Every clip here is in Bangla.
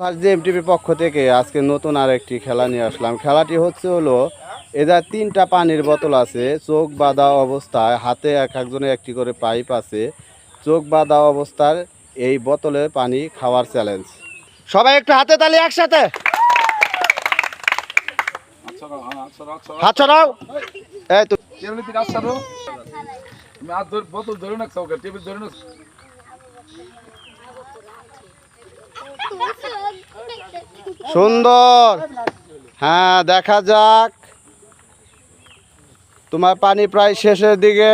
ফার্স্ট এমটিপির পক্ষ থেকে আজকে নতুন আরেকটি খেলা নিয়ে আসলাম। খেলাটি হলো এদের 3টা পানির বোতল আছে, চোখ বাঁধা অবস্থায়, হাতে একজনের একটি করে পাইপ আছে। চোখ বাঁধা অবস্থার এই বোতলের পানি খাওয়ার চ্যালেঞ্জ। সবাই একটু হাতে তালি একসাথে, হাত ছড়াও। এই তো সুন্দর। হ্যাঁ, দেখা যাক, তোমার পানি প্রায় শেষের দিকে।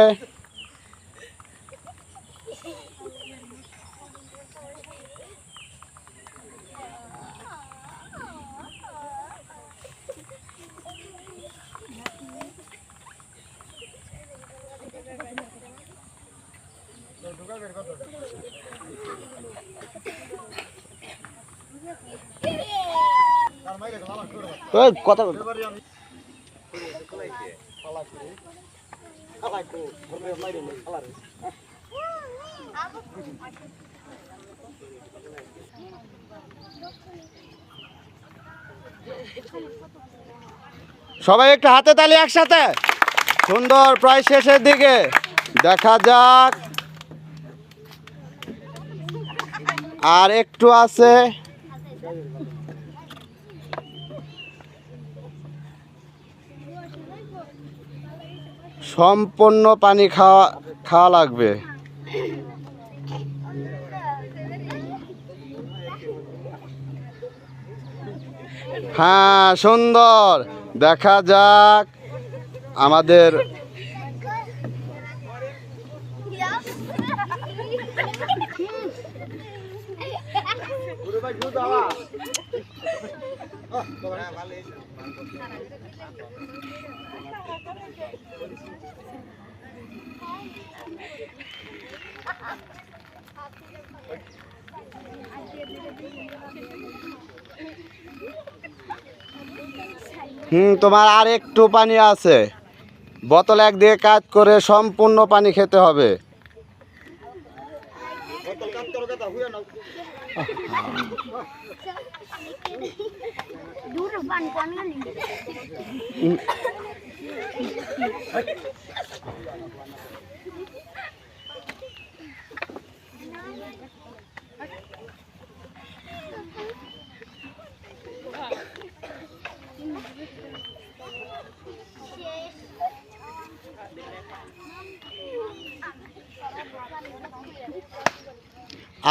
কথা সবাই একটু হাতে তালি একসাথে। সুন্দর, প্রায় শেষের দিকে। দেখা যাক, আর একটু আছে। সম্পূর্ণ পানি খাওয়া লাগবে। হ্যাঁ, সুন্দর। দেখা যাক আমাদের তোমার আর একটু পানি আছে। বোতল একদিকে কাজ করে সম্পূর্ণ পানি খেতে হবে।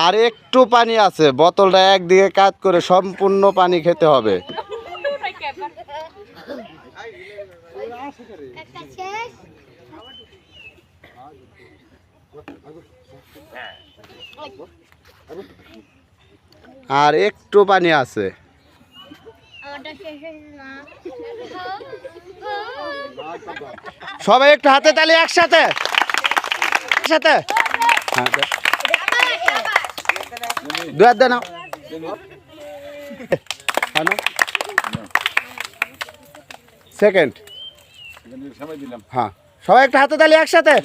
আর একটু পানি আছে, বোতলটা একদিকে কাজ করে সম্পূর্ণ পানি খেতে হবে। আর একটু পানি আছে। সবাই একটু হাতে তালি একসাথে একসাথে। সেকেন্ড। হ্যাঁ, সবাই একটু হাতে তালি একসাথে।